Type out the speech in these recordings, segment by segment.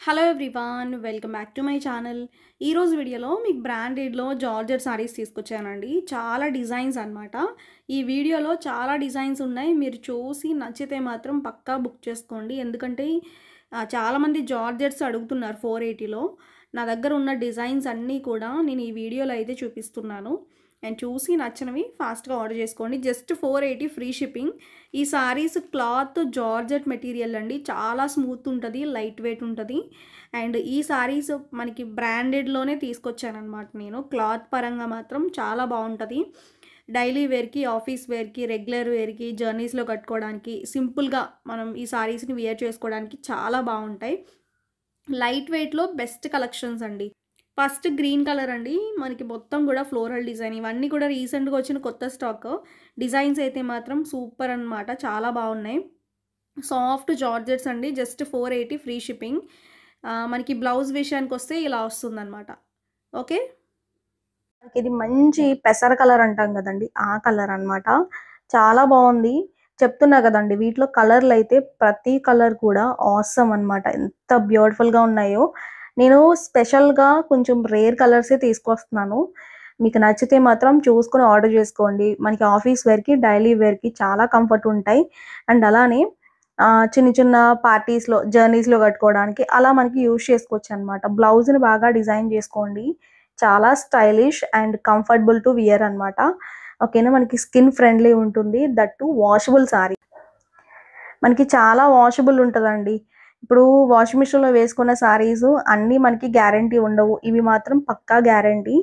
Hello everyone, welcome back to my channel. ఈరోజు వీడియోలో మీకు బ్రాండెడ్లో జార్జెట్ సారీస్ తీసుకొచ్చానండి. చాలా డిజైన్స్ అనమాట. ఈ వీడియోలో చాలా డిజైన్స్ ఉన్నాయి. మీరు చూసి నచ్చితే మాత్రం పక్కా బుక్ చేసుకోండి. ఎందుకంటే చాలామంది జార్జెట్స్ అడుగుతున్నారు 480లో. నా దగ్గర ఉన్న డిజైన్స్ అన్నీ కూడా నేను ఈ వీడియోలో అయితే చూపిస్తున్నాను. అండ్ చూసి నచ్చినవి ఫాస్ట్గా ఆర్డర్ చేసుకోండి. Just 480 free shipping. ఈ సారీస్ క్లాత్ జార్జెట్ మెటీరియల్ అండి. చాలా స్మూత్ ఉంటుంది, లైట్ వెయిట్ ఉంటుంది. అండ్ ఈ సారీస్ మనకి బ్రాండెడ్లోనే తీసుకొచ్చానమాట నేను. క్లాత్ పరంగా మాత్రం చాలా బాగుంటుంది. డైలీ వేర్కి, ఆఫీస్ వేర్కి, రెగ్యులర్ వేర్కి, జర్నీస్లో కట్టుకోవడానికి, సింపుల్గా మనం ఈ సారీస్ని వేర్ చేసుకోవడానికి చాలా బాగుంటాయి. లైట్ వెయిట్లో బెస్ట్ కలెక్షన్స్ అండి. ఫస్ట్ గ్రీన్ కలర్ అండి. మనకి మొత్తం కూడా ఫ్లోరల్ డిజైన్. ఇవన్నీ కూడా రీసెంట్గా వచ్చిన కొత్త స్టాక్. డిజైన్స్ అయితే మాత్రం సూపర్ అనమాట, చాలా బాగున్నాయి. సాఫ్ట్ జార్జెట్స్ అండి. Just 480 free shipping. మనకి బ్లౌజ్ విషయానికి వస్తే ఇలా వస్తుందన్నమాట. ఓకే, ఇది మంచి పెసర కలర్ అంటాం కదండి, ఆ కలర్ అనమాట. చాలా బాగుంది. చెప్తున్నా కదండి, వీటిలో కలర్లు అయితే ప్రతి కలర్ కూడా ఆసమ్ అనమాట. ఎంత బ్యూటిఫుల్గా ఉన్నాయో. నేను స్పెషల్గా కొంచెం రేర్ కలర్సే తీసుకొస్తున్నాను. మీకు నచ్చితే మాత్రం చూసుకొని ఆర్డర్ చేసుకోండి. మనకి ఆఫీస్ వేర్కి, డైలీ వేర్కి చాలా కంఫర్ట్ ఉంటాయి. అండ్ అలానే చిన్న చిన్న పార్టీస్లో, జర్నీస్లో కట్టుకోవడానికి అలా మనకి యూజ్ చేసుకోవచ్చు అనమాట. బ్లౌజ్ని బాగా డిజైన్ చేసుకోండి. చాలా stylish and comfortable to wear అనమాట. ఓకేనా, మనకి స్కిన్ ఫ్రెండ్లీ ఉంటుంది. That washable sorry. మనకి చాలా వాషబుల్ ఉంటుందండి. ఇప్పుడు వాషింగ్ మిషన్లో వేసుకున్న సారీస్ అన్నీ మనకి గ్యారంటీ ఉండవు. ఇవి మాత్రం పక్కా గ్యారంటీ.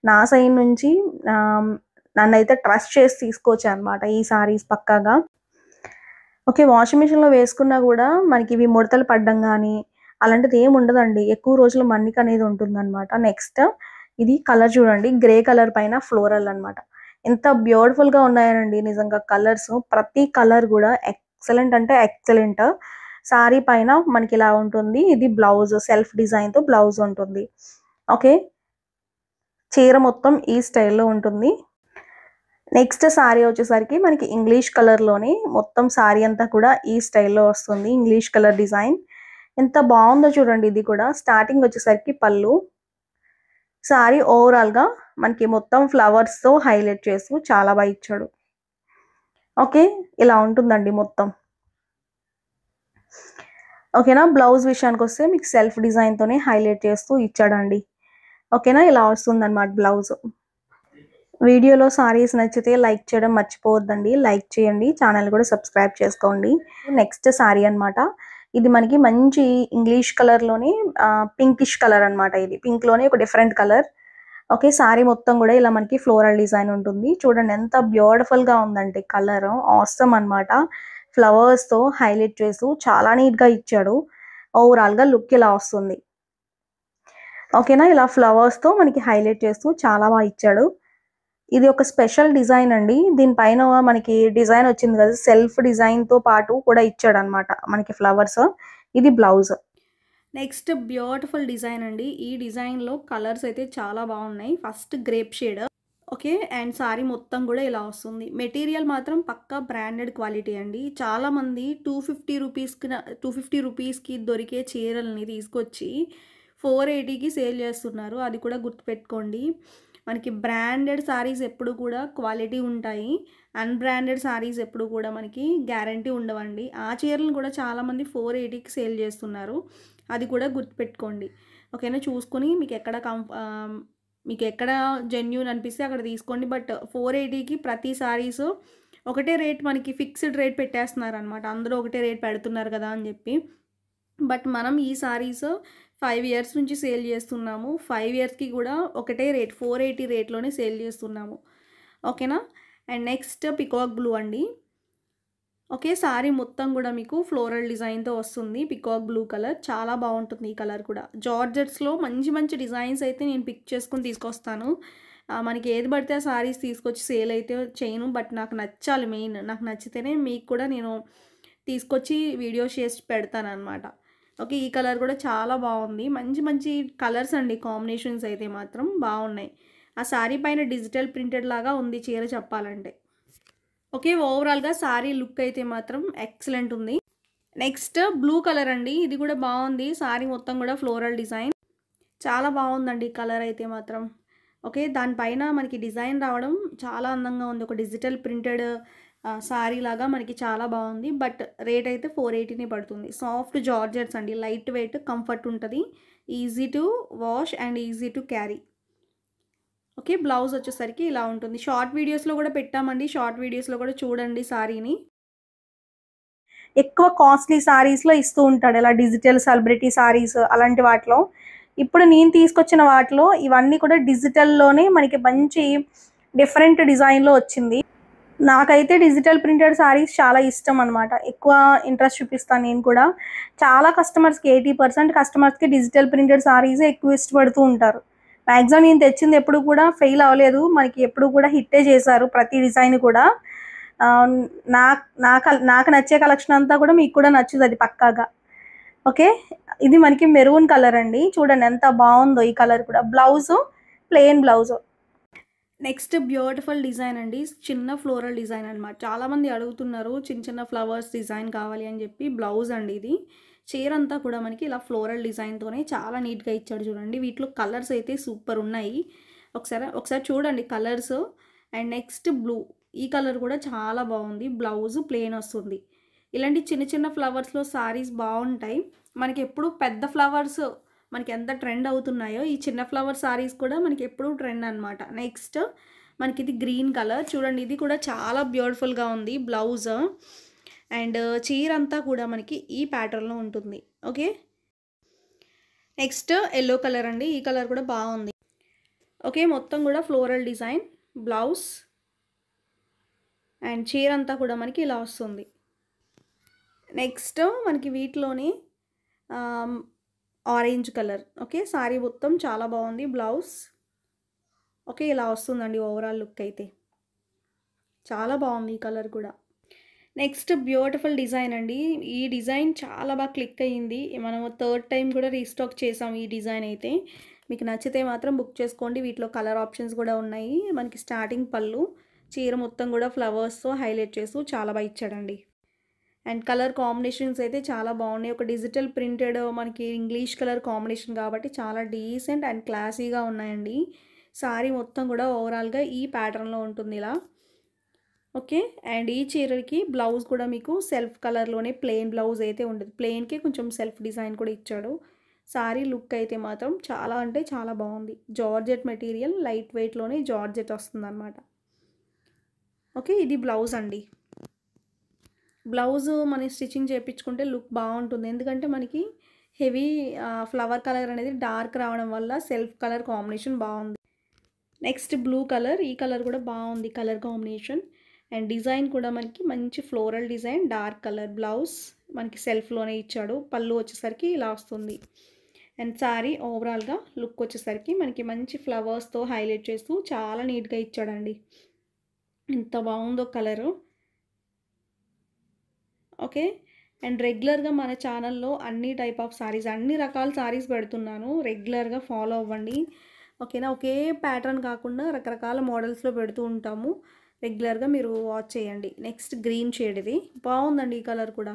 నా సైడ్ నుంచి నన్నైతే ట్రస్ట్ చేసి తీసుకోవచ్చు అనమాట ఈ సారీస్ పక్కాగా. ఓకే, వాషింగ్ మిషన్లో వేసుకున్నా కూడా మనకి ఇవి ముడతలు పడ్డం కానీ అలాంటిది ఏమి ఉండదండి. ఎక్కువ రోజులు మన్నిక అనేది ఉంటుందన్నమాట. నెక్స్ట్ ఇది కలర్ చూడండి, గ్రే కలర్ పైన ఫ్లోరల్ అనమాట. ఎంత బ్యూటిఫుల్గా ఉన్నాయనండి నిజంగా కలర్స్. ప్రతి కలర్ కూడా ఎక్సలెంట్ అంటే ఎక్సలెంట్. సారీ పైన మనకి ఇలా ఉంటుంది. ఇది బ్లౌజ్, సెల్ఫ్ డిజైన్తో బ్లౌజ్ ఉంటుంది. ఓకే, చీర మొత్తం ఈ స్టైల్లో ఉంటుంది. నెక్స్ట్ సారీ వచ్చేసరికి మనకి ఇంగ్లీష్ కలర్లోని మొత్తం సారీ అంతా కూడా ఈ స్టైల్లో వస్తుంది. ఇంగ్లీష్ కలర్ డిజైన్ ఎంత బాగుందో చూడండి. ఇది కూడా స్టార్టింగ్ వచ్చేసరికి పళ్ళు. సారీ ఓవరాల్గా మనకి మొత్తం ఫ్లవర్స్తో హైలైట్ చేస్తూ చాలా బాగా ఇచ్చాడు. ఓకే, ఇలా ఉంటుందండి మొత్తం. ఓకేనా, బ్లౌజ్ విషయానికి వస్తే మీకు సెల్ఫ్ డిజైన్తోనే హైలైట్ చేస్తూ ఇచ్చాడండి. ఓకేనా, ఇలా వస్తుందన్నమాట బ్లౌజ్. వీడియోలో సారీస్ నచ్చితే లైక్ చేయడం మర్చిపోవద్దండి. లైక్ చేయండి, ఛానల్ కూడా సబ్స్క్రైబ్ చేసుకోండి. నెక్స్ట్ సారీ అనమాట. ఇది మనకి మంచి ఇంగ్లీష్ కలర్లోని పింకిష్ కలర్ అనమాట. ఇది పింక్లోనే ఒక డిఫరెంట్ కలర్. ఓకే, సారీ మొత్తం కూడా ఇలా మనకి ఫ్లోరల్ డిజైన్ ఉంటుంది. చూడండి ఎంత బ్యూటిఫుల్గా ఉందంటే కలర్ ఆసమ్ అనమాట. ఫ్లవర్స్తో హైలైట్ చేస్తూ చాలా నీట్గా ఇచ్చాడు. ఓవరాల్గా లుక్ ఇలా వస్తుంది. ఓకేనా, ఇలా ఫ్లవర్స్తో మనకి హైలైట్ చేస్తూ చాలా బాగా ఇచ్చాడు. ఇది ఒక స్పెషల్ డిజైన్ అండి. దీనిపైన మనకి డిజైన్ వచ్చింది కదా, సెల్ఫ్ డిజైన్తో పాటు కూడా ఇచ్చాడు అనమాట మనకి ఫ్లవర్స్. ఇది బ్లౌజ్. నెక్స్ట్ బ్యూటిఫుల్ డిజైన్ అండి. ఈ డిజైన్లో కలర్స్ అయితే చాలా బాగున్నాయి. First grape shade. Okay, and sorry మొత్తం కూడా ఇలా వస్తుంది. మెటీరియల్ మాత్రం పక్కా బ్రాండెడ్ క్వాలిటీ అండి. చాలామంది 250 రూపీస్కి దొరికే చీరల్ని తీసుకొచ్చి 480కి సేల్ చేస్తున్నారు. అది కూడా గుర్తుపెట్టుకోండి. మనకి బ్రాండెడ్ సారీస్ ఎప్పుడు కూడా క్వాలిటీ ఉంటాయి. అన్బ్రాండెడ్ సారీస్ ఎప్పుడు కూడా మనకి గ్యారంటీ ఉండవండి. ఆ చీరలను కూడా చాలామంది 480కి సేల్ చేస్తున్నారు. అది కూడా గుర్తుపెట్టుకోండి. ఓకేనా, చూసుకొని మీకు ఎక్కడ జెన్యూన్ అనిపిస్తే అక్కడ తీసుకోండి. బట్ 480కి ప్రతి సారీస్ ఒకటే రేట్, మనకి ఫిక్స్డ్ రేట్ పెట్టేస్తున్నారు అనమాట. అందరూ ఒకటే రేట్ పెడుతున్నారు కదా అని చెప్పి. బట్ మనం ఈ సారీస్ 5 ఇయర్స్ నుంచి సేల్ చేస్తున్నాము. 5 ఇయర్స్కి కూడా ఒకటే రేట్ 480 రేట్లోనే సేల్ చేస్తున్నాము. ఓకేనా, అండ్ నెక్స్ట్ పికాక్ బ్లూ అండి. ఓకే, సారీ మొత్తం కూడా మీకు ఫ్లోరల్ డిజైన్తో వస్తుంది. పికాక్ బ్లూ కలర్ చాలా బాగుంటుంది. ఈ కలర్ కూడా జార్జెట్స్లో మంచి మంచి డిజైన్స్ అయితే నేను పిక్ చేసుకుని తీసుకొస్తాను. మనకి ఏది పడితే ఆ సారీస్ తీసుకొచ్చి సేల్ అయితే చేయను. బట్ నాకు నచ్చాలి, మెయిన్ నాకు నచ్చితేనే మీకు కూడా నేను తీసుకొచ్చి వీడియోస్ చేసి పెడతాను అనమాట. ఓకే, ఈ కలర్ కూడా చాలా బాగుంది. మంచి మంచి కలర్స్ అండి. కాంబినేషన్స్ అయితే మాత్రం బాగున్నాయి. ఆ సారీ పైన డిజిటల్ ప్రింటెడ్ లాగా ఉంది చీర చెప్పాలంటే. ఓకే, ఓవరాల్గా సారీ లుక్ అయితే మాత్రం ఎక్సలెంట్ ఉంది. నెక్స్ట్ బ్లూ కలర్ అండి. ఇది కూడా బాగుంది. సారీ మొత్తం కూడా ఫ్లోరల్ డిజైన్. చాలా బాగుందండి కలర్ అయితే మాత్రం. ఓకే. దానిపైన మనకి డిజైన్ రావడం చాలా అందంగా ఉంది. ఒక డిజిటల్ ప్రింటెడ్ సారీ లాగా మనకి చాలా బాగుంది. బట్ రేట్ అయితే 480 పడుతుంది. సాఫ్ట్ జార్జెట్స్ అండి. లైట్ వెయిట్, కంఫర్ట్ ఉంటుంది. Easy to wash and easy to carry. Okay. Blouse వచ్చేసరికి ఇలా ఉంటుంది. షార్ట్ వీడియోస్లో కూడా పెట్టామండి. షార్ట్ వీడియోస్లో కూడా చూడండి సారీని. ఎక్కువ కాస్ట్లీ సారీస్లో ఇస్తూ ఉంటాడు, ఇలా డిజిటల్ సెలబ్రిటీ సారీస్ అలాంటి వాటిలో. ఇప్పుడు నేను తీసుకొచ్చిన వాటిలో ఇవన్నీ కూడా డిజిటల్లోనే మనకి మంచి డిఫరెంట్ డిజైన్లో వచ్చింది. నాకైతే డిజిటల్ ప్రింటెడ్ సారీస్ చాలా ఇష్టం అనమాట. ఎక్కువ ఇంట్రెస్ట్ చూపిస్తాను నేను కూడా. చాలా కస్టమర్స్కి 80% కస్టమర్స్కి డిజిటల్ ప్రింటెడ్ సారీసే ఎక్కువ ఇష్టపడుతూ ఉంటారు. మ్యాక్సిమం నేను తెచ్చింది ఎప్పుడు కూడా ఫెయిల్ అవ్వలేదు. మనకి ఎప్పుడు కూడా హిట్టే చేశారు ప్రతి డిజైన్ కూడా. నాకు నచ్చే కలెక్షన్ అంతా కూడా మీకు కూడా నచ్చుతుంది పక్కాగా. ఓకే. ఇది మనకి మెరూన్ కలర్ అండి. చూడండి ఎంత బాగుందో ఈ కలర్ కూడా. Blouse plain blouse. Next beautiful design అండి. చిన్న ఫ్లోరల్ డిజైన్ అనమాట. చాలామంది అడుగుతున్నారు చిన్న చిన్న ఫ్లవర్స్ డిజైన్ కావాలి అని చెప్పి. బ్లౌజ్ అండి ఇది. చీర అంతా కూడా మనకి ఇలా ఫ్లోరల్ డిజైన్తోనే చాలా నీట్గా ఇచ్చాడు చూడండి. వీటిలో కలర్స్ అయితే సూపర్ ఉన్నాయి. ఒకసారి చూడండి కలర్స్. And next blue. ఈ కలర్ కూడా చాలా బాగుంది. బ్లౌజ్ ప్లెయిన్ వస్తుంది. ఇలాంటి చిన్న చిన్న ఫ్లవర్స్లో సారీస్ బాగుంటాయి. మనకి ఎప్పుడు పెద్ద ఫ్లవర్స్ మనకి ఎంత ట్రెండ్ అవుతున్నాయో ఈ చిన్న ఫ్లవర్ సారీస్ కూడా మనకి ఎప్పుడు ట్రెండ్ అనమాట. నెక్స్ట్ మనకి ఇది గ్రీన్ కలర్ చూడండి. ఇది కూడా చాలా బ్యూటిఫుల్గా ఉంది బ్లౌజ్. అండ్ చీర అంతా కూడా మనకి ఈ ప్యాటర్న్లో ఉంటుంది. ఓకే. నెక్స్ట్ ఎల్లో కలర్ అండి. ఈ కలర్ కూడా బాగుంది. ఓకే. మొత్తం కూడా ఫ్లోరల్ డిజైన్ బ్లౌజ్ అండ్ చీర అంతా కూడా మనకి ఇలా వస్తుంది. నెక్స్ట్ మనకి వీటిలోనే ఆరెంజ్ కలర్. ఓకే. సారీ మొత్తం చాలా బాగుంది. బ్లౌజ్ ఓకే ఇలా వస్తుందండి. ఓవరాల్ లుక్ అయితే చాలా బాగుంది ఈ కలర్ కూడా. నెక్స్ట్ బ్యూటిఫుల్ డిజైన్ అండి. ఈ డిజైన్ చాలా బాగా క్లిక్ అయ్యింది. మనం థర్డ్ టైం కూడా రీస్టాక్ చేసాం ఈ డిజైన్ అయితే. మీకు నచ్చితే మాత్రం బుక్ చేసుకోండి. వీటిలో కలర్ ఆప్షన్స్ కూడా ఉన్నాయి. మనకి స్టార్టింగ్ పళ్ళు, చీర మొత్తం కూడా ఫ్లవర్స్తో హైలైట్ చేస్తూ చాలా బాగా ఇచ్చాడండి. అండ్ కలర్ కాంబినేషన్స్ అయితే చాలా బాగున్నాయి. ఒక డిజిటల్ ప్రింటెడ్ మనకి ఇంగ్లీష్ కలర్ కాంబినేషన్ కాబట్టి చాలా డీసెంట్ అండ్ క్లాసీగా ఉన్నాయండి. సారీ మొత్తం కూడా ఓవరాల్గా ఈ ప్యాటర్న్లో ఉంటుంది ఇలా. ఓకే. అండ్ ఈ చీరకి బ్లౌజ్ కూడా మీకు సెల్ఫ్ కలర్లోనే ప్లెయిన్ బ్లౌజ్ అయితే ఉంటుంది. ప్లెయిన్కి కొంచెం సెల్ఫ్ డిజైన్ కూడా ఇచ్చాడు. సారీ లుక్ అయితే మాత్రం చాలా అంటే చాలా బాగుంది. జార్జెట్ మెటీరియల్ లైట్ వెయిట్లోనే జార్జెట్ వస్తుంది అనమాట. ఓకే. ఇది బ్లౌజ్ అండి. బ్లౌజ్ మనం స్టిచ్చింగ్ చేయించుకుంటే లుక్ బాగుంటుంది. ఎందుకంటే మనకి హెవీ ఫ్లవర్ కలర్ అనేది డార్క్ రావడం వల్ల సెల్ఫ్ కలర్ కాంబినేషన్ బాగుంది. Next blue colour. ఈ కలర్ కూడా బాగుంది కలర్ కాంబినేషన్. అండ్ డిజైన్ కూడా మనకి మంచి floral design. Dark colour blouse మనకి సెల్ఫ్లోనే ఇచ్చాడు. పళ్ళు వచ్చేసరికి ఇలా వస్తుంది. అండ్ సారీ ఓవరాల్గా లుక్ వచ్చేసరికి మనకి మంచి ఫ్లవర్స్తో హైలైట్ చేస్తూ చాలా నీట్గా ఇచ్చాడండి. ఎంత బాగుందో కలరు. ఓకే. అండ్ రెగ్యులర్గా మన ఛానల్లో అన్ని టైప్ ఆఫ్ సారీస్, అన్ని రకాల సారీస్ పెడుతున్నాను. రెగ్యులర్గా ఫాలో అవ్వండి. ఓకేనా. ఒకే ప్యాటర్న్ కాకుండా రకరకాల మోడల్స్లో పెడుతూ ఉంటాము. రెగ్యులర్గా మీరు వాచ్ చేయండి. Next green shade. ఇది బాగుందండి. ఈ కలర్ కూడా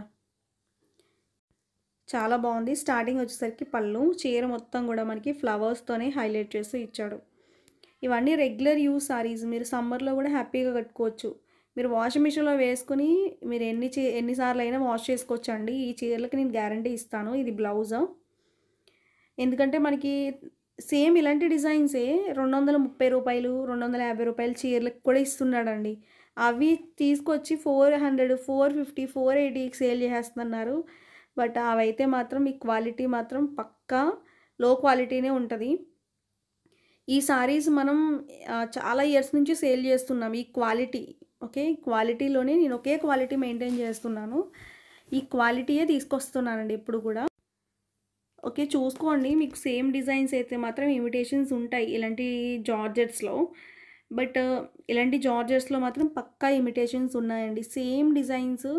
చాలా బాగుంది. స్టార్టింగ్ వచ్చేసరికి పళ్ళు, చీర మొత్తం కూడా మనకి ఫ్లవర్స్తోనే హైలైట్ చేస్తూ ఇచ్చాడు. ఇవన్నీ రెగ్యులర్ యూజ్ సారీస్. మీరు సమ్మర్లో కూడా హ్యాపీగా కట్టుకోవచ్చు. మీరు వాషింగ్ మిషన్లో వేసుకుని మీరు ఎన్నిసార్లు అయినా వాష్ చేసుకోవచ్చు అండి. ఈ చీరలకి నేను గ్యారంటీ ఇస్తాను. ఇది బ్లౌజ్. ఎందుకంటే మనకి సేమ్ ఇలాంటి డిజైన్సే 230 రూపాయలు 250 రూపాయలు చీరలకు కూడా ఇస్తున్నాడండి. అవి తీసుకొచ్చి 400 450 480కి సేల్ చేసేస్తున్నారు. బట్ అవైతే మాత్రం ఈ క్వాలిటీ మాత్రం పక్కా లో క్వాలిటీనే ఉంటుంది. ఈ సారీస్ మనం చాలా ఇయర్స్ నుంచి సేల్ చేస్తున్నాం ఈ క్వాలిటీ. ఓకే. క్వాలిటీలోనే నేను ఒకే క్వాలిటీ మెయింటైన్ చేస్తున్నాను. ఈ క్వాలిటీయే తీసుకొస్తున్నానండి ఎప్పుడు కూడా. ఓకే. చూసుకోండి. మీకు సేమ్ డిజైన్స్ అయితే మాత్రం ఇమిటేషన్స్ ఉంటాయి ఇలాంటి జార్జెట్స్లో. బట్ ఇలాంటి జార్జెట్స్లో మాత్రం పక్కా ఇమిటేషన్స్ ఉన్నాయండి. సేమ్ డిజైన్స్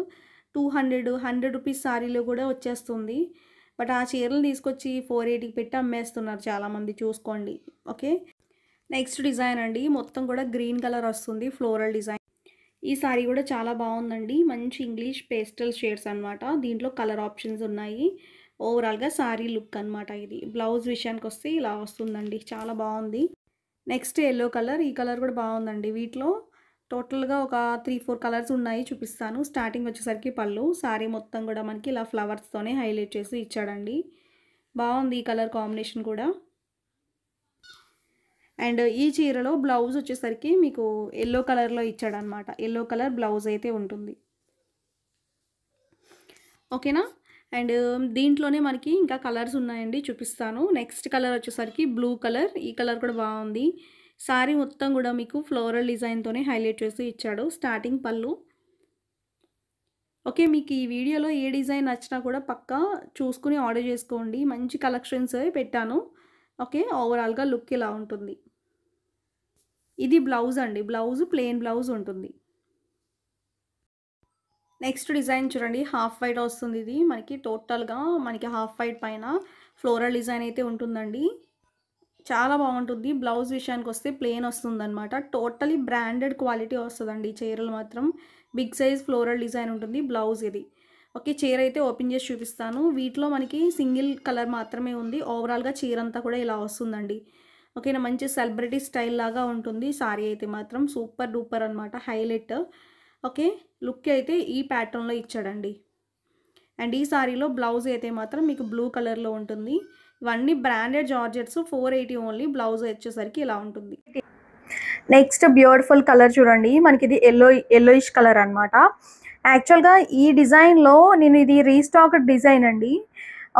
100 రూపీస్ సారీలో కూడా వచ్చేస్తుంది. బట్ ఆ చీరలు తీసుకొచ్చి 480కి పెట్టి అమ్మేస్తున్నారు చాలామంది. చూసుకోండి. ఓకే. నెక్స్ట్ డిజైన్ అండి. మొత్తం కూడా గ్రీన్ కలర్ వస్తుంది. Floral design. ఈ సారీ కూడా చాలా బాగుందండి. మంచి ఇంగ్లీష్ పేస్టల్ షేడ్స్ అనమాట. దీంట్లో కలర్ ఆప్షన్స్ ఉన్నాయి. ఓవరాల్గా సారీ లుక్ అనమాట ఇది. బ్లౌజ్ విషయానికి వస్తే ఇలా వస్తుందండి, చాలా బాగుంది. నెక్స్ట్ ఎల్లో కలర్, ఈ కలర్ కూడా బాగుందండి. వీటిలో టోటల్గా ఒక 3-4 కలర్స్ ఉన్నాయి, చూపిస్తాను. స్టార్టింగ్ వచ్చేసరికి పళ్ళు, సారీ మొత్తం కూడా మనకి ఇలా ఫ్లవర్స్తోనే హైలైట్ చేసి ఇచ్చాడండి. బాగుంది ఈ కలర్ కాంబినేషన్ కూడా. అండ్ ఈ చీరలో బ్లౌజ్ వచ్చేసరికి మీకు ఎల్లో కలర్లో ఇచ్చాడనమాట. ఎల్లో కలర్ బ్లౌజ్ అయితే ఉంటుంది, ఓకేనా. అండ్ దీంట్లోనే మనకి ఇంకా కలర్స్ ఉన్నాయండి, చూపిస్తాను. నెక్స్ట్ కలర్ వచ్చేసరికి బ్లూ కలర్, ఈ కలర్ కూడా బాగుంది. సారీ మొత్తం కూడా మీకు ఫ్లోరల్ డిజైన్తోనే హైలైట్ చేసి ఇచ్చాడు. స్టార్టింగ్ పళ్ళు. ఓకే, మీకు ఈ వీడియోలో ఏ డిజైన్ నచ్చినా కూడా పక్కా చూసుకుని ఆర్డర్ చేసుకోండి. మంచి కలెక్షన్స్ పెట్టాను. ఓకే, ఓవరాల్గా లుక్ ఇలా ఉంటుంది. ఇది బ్లౌజ్ అండి, బ్లౌజ్ ప్లెయిన్ బ్లౌజ్ ఉంటుంది. నెక్స్ట్ డిజైన్ చూడండి, హాఫ్ వైట్ వస్తుంది. ఇది మనకి టోటల్గా మనకి హాఫ్ వైట్ పైన ఫ్లోరల్ డిజైన్ అయితే ఉంటుందండి, చాలా బాగుంటుంది. బ్లౌజ్ విషయానికి వస్తే ప్లెయిన్ వస్తుందన్నమాట. టోటలీ బ్రాండెడ్ క్వాలిటీ వస్తుందండి చీరలు మాత్రం. బిగ్ సైజ్ ఫ్లోరల్ డిజైన్ ఉంటుంది బ్లౌజ్ ఇది. ఓకే, చీర అయితే ఓపెన్ చేసి చూపిస్తాను. వీటిలో మనకి సింగిల్ కలర్ మాత్రమే ఉంది. ఓవరాల్గా చీర అంతా కూడా ఇలా వస్తుందండి. ఓకేనా, మంచి సెలబ్రిటీ స్టైల్ లాగా ఉంటుంది సారీ అయితే మాత్రం. సూపర్ డూపర్ అనమాట, హైలైట్. ఓకే, లుక్ అయితే ఈ ప్యాటర్న్లో ఇచ్చాడండి. అండ్ ఈ సారీలో బ్లౌజ్ అయితే మాత్రం మీకు బ్లూ కలర్లో ఉంటుంది. ఇవన్నీ బ్రాండెడ్ జార్జెట్స్, 480 ఓన్లీ. బ్లౌజ్ వచ్చేసరికి ఇలా ఉంటుంది. నెక్స్ట్ బ్యూటిఫుల్ కలర్ చూడండి, మనకి ఇది ఎల్లోయిష్ కలర్ అనమాట. యాక్చువల్గా ఈ డిజైన్లో నేను ఇది రీస్టాక్ డిజైన్ అండి,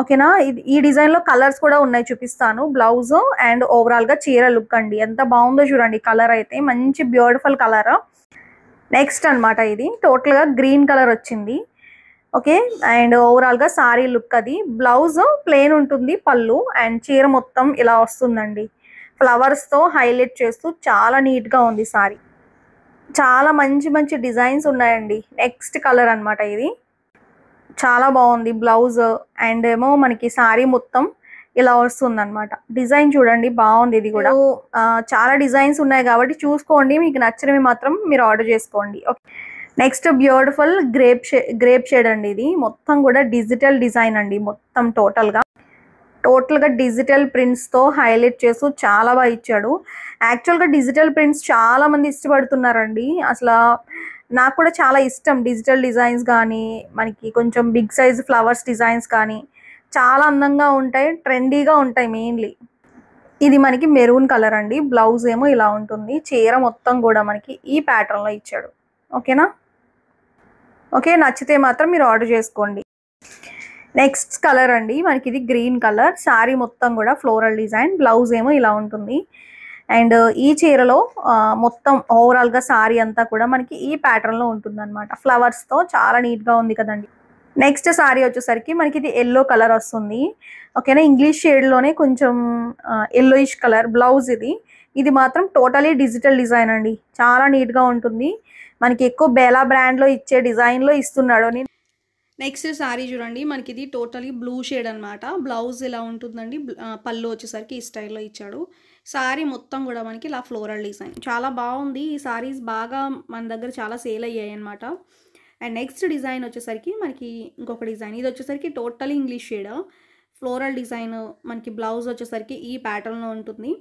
ఓకేనా. ఈ డిజైన్లో కలర్స్ కూడా ఉన్నాయి, చూపిస్తాను. బ్లౌజ్ అండ్ ఓవరాల్గా చీర లుక్ అండి, ఎంత బాగుందో చూడండి. కలర్ అయితే మంచి బ్యూటిఫుల్ కలర్. నెక్స్ట్ అనమాట, ఇది టోటల్గా గ్రీన్ కలర్ వచ్చింది. ఓకే, అండ్ ఓవరాల్గా సారీ లుక్ అది. బ్లౌజ్ ప్లెయిన్ ఉంటుంది, పళ్ళు అండ్ చీర మొత్తం ఇలా వస్తుందండి. ఫ్లవర్స్తో హైలైట్ చేస్తూ చాలా నీట్గా ఉంది సారీ. చాలా మంచి మంచి డిజైన్స్ ఉన్నాయండి. నెక్స్ట్ కలర్ అనమాట ఇది, చాలా బాగుంది. బ్లౌజ్ అండ్ ఏమో మనకి సారీ మొత్తం ఇలా వస్తుంది అనమాట. డిజైన్ చూడండి, బాగుంది. ఇది కూడా చాలా డిజైన్స్ ఉన్నాయి కాబట్టి చూసుకోండి, మీకు నచ్చినవి మాత్రం మీరు ఆర్డర్ చేసుకోండి. Okay, next beautiful grape shade అండి. ఇది మొత్తం కూడా డిజిటల్ డిజైన్ అండి, మొత్తం టోటల్గా డిజిటల్ ప్రింట్స్తో హైలైట్ చేస్తూ చాలా బాగా ఇచ్చాడు. యాక్చువల్గా డిజిటల్ ప్రింట్స్ చాలా మంది ఇష్టపడుతున్నారండి. అసలు నాకు కూడా చాలా ఇష్టం డిజిటల్ డిజైన్స్ కానీ, మనకి కొంచెం బిగ్ సైజ్ ఫ్లవర్స్ డిజైన్స్ కానీ చాలా అందంగా ఉంటాయి, ట్రెండీగా ఉంటాయి మెయిన్లీ. ఇది మనకి మెరూన్ కలర్ అండి. బ్లౌజ్ ఏమో ఇలా ఉంటుంది. చీర మొత్తం కూడా మనకి ఈ ప్యాటర్న్లో ఇచ్చాడు, ఓకేనా. ఓకే, నచ్చితే మాత్రం మీరు ఆర్డర్ చేసుకోండి. నెక్స్ట్ కలర్ అండి, మనకి ఇది గ్రీన్ కలర్. శారీ మొత్తం కూడా ఫ్లోరల్ డిజైన్, బ్లౌజ్ ఏమో ఇలా ఉంటుంది. అండ్ ఈ చీరలో మొత్తం ఓవరాల్గా శారీ అంతా కూడా మనకి ఈ ప్యాటర్న్లో ఉంటుంది అనమాట. ఫ్లవర్స్తో చాలా నీట్గా ఉంది కదండి. నెక్స్ట్ శారీ వచ్చేసరికి మనకి ఇది ఎల్లో కలర్ వస్తుంది, ఓకేనా. ఇంగ్లీష్ షేడ్లోనే కొంచెం ఎల్లోయిష్ కలర్. బ్లౌజ్ ఇది మాత్రం టోటలీ డిజిటల్ డిజైన్ అండి, చాలా నీట్గా ఉంటుంది. మనకి ఎక్కువ బేలా బ్రాండ్లో ఇచ్చే డిజైన్లో ఇస్తున్నాడు. నెక్స్ట్ శారీ చూడండి, మనకి ఇది టోటలీ బ్లూ షేడ్ అనమాట. బ్లౌజ్ ఇలా ఉంటుందండి. పళ్ళు వచ్చేసరికి ఈ స్టైల్లో ఇచ్చాడు. శారీ మొత్తం కూడా మనకి ఇలా ఫ్లోరల్ డిజైన్, చాలా బాగుంది. ఈ శారీస్ బాగా మన దగ్గర చాలా సేల్ అయ్యాయి అనమాట. అండ్ నెక్స్ట్ డిజైన్ వచ్చేసరికి మనకి ఇంకొక డిజైన్. ఇది వచ్చేసరికి totally English shade, floral design. మనకి బ్లౌజ్ వచ్చేసరికి ఈ ప్యాటర్న్లో ఉంటుంది.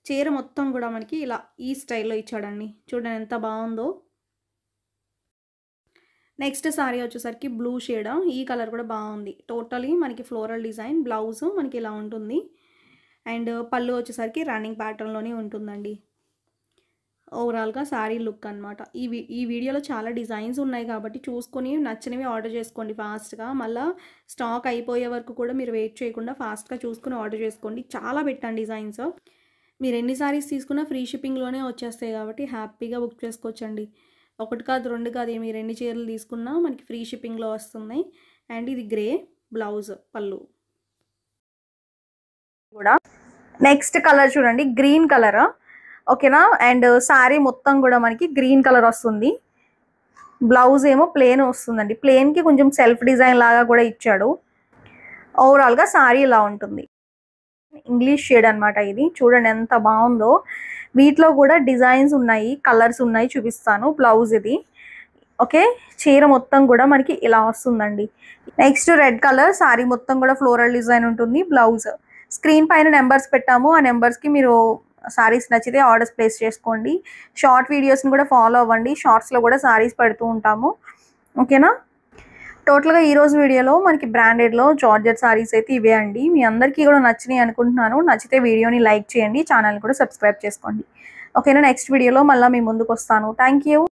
చీర మొత్తం కూడా మనకి ఇలా ఈ స్టైల్లో ఇచ్చాడండి, చూడండి ఎంత బాగుందో. నెక్స్ట్ సారీ వచ్చేసరికి బ్లూ షేడ్, ఈ కలర్ కూడా బాగుంది. టోటలీ మనకి ఫ్లోరల్ డిజైన్, బ్లౌజ్ మనకి ఇలా ఉంటుంది. అండ్ పళ్ళు వచ్చేసరికి రన్నింగ్ ప్యాటర్న్లోనే ఉంటుందండి. ఓవరాల్గా శారీ లుక్ అనమాట. ఈ వీడియోలో చాలా డిజైన్స్ ఉన్నాయి కాబట్టి చూసుకొని నచ్చినవి ఆర్డర్ చేసుకోండి ఫాస్ట్గా. మళ్ళీ స్టాక్ అయిపోయే వరకు కూడా మీరు వెయిట్ చేయకుండా ఫాస్ట్గా చూసుకుని ఆర్డర్ చేసుకోండి. చాలా పెట్టండి డిజైన్స్. మీరు ఎన్ని సారీస్ తీసుకున్నా ఫ్రీ షిప్పింగ్లోనే వచ్చేస్తాయి కాబట్టి హ్యాపీగా బుక్ చేసుకోవచ్చండి. ఒకటి కాదు, రెండు కాదు, మీరు ఎన్ని చీరలు తీసుకున్నా మనకి ఫ్రీ షిప్పింగ్లో వస్తున్నాయి. అండ్ ఇది గ్రే బ్లౌజ్, పళ్ళు కూడా. నెక్స్ట్ కలర్ చూడండి, గ్రీన్ కలర్, ఓకేనా. అండ్ శారీ మొత్తం కూడా మనకి గ్రీన్ కలర్ వస్తుంది. బ్లౌజ్ ఏమో ప్లెయిన్ వస్తుందండి. ప్లెయిన్కి కొంచెం సెల్ఫ్ డిజైన్ లాగా కూడా ఇచ్చాడు. ఓవరాల్గా శారీ ఇలా ఉంటుంది. ఇంగ్లీష్ షేడ్ అనమాట. ఇది చూడండి ఎంత బాగుందో. వీటిలో కూడా డిజైన్స్ ఉన్నాయి, కలర్స్ ఉన్నాయి, చూపిస్తాను. బ్లౌజ్ ఇది ఓకే. చీర మొత్తం కూడా మనకి ఇలా వస్తుందండి. నెక్స్ట్ రెడ్ కలర్ సారీ మొత్తం కూడా ఫ్లోరల్ డిజైన్ ఉంటుంది. బ్లౌజ్ స్క్రీన్ పైన నెంబర్స్ పెట్టాము. ఆ నెంబర్స్కి మీరు సారీస్ నచ్చితే ఆర్డర్స్ ప్లేస్ చేసుకోండి. షార్ట్ వీడియోస్ని కూడా ఫాలో అవ్వండి. షార్ట్స్లో కూడా సారీస్ పెడుతూ ఉంటాము. ఓకేనా. టోటల్గా ఈరోజు వీడియోలో మనకి బ్రాండెడ్లో జార్జెట్ సారీస్ అయితే ఇవే అండి. మీ అందరికీ కూడా నచ్చినాయి అనుకుంటున్నాను. నచ్చితే వీడియోని లైక్ చేయండి, ఛానల్ కూడా సబ్స్క్రైబ్ చేసుకోండి. ఓకేనా. నెక్స్ట్ వీడియోలో మళ్ళీ మీ ముందుకు వస్తాను. Thank you.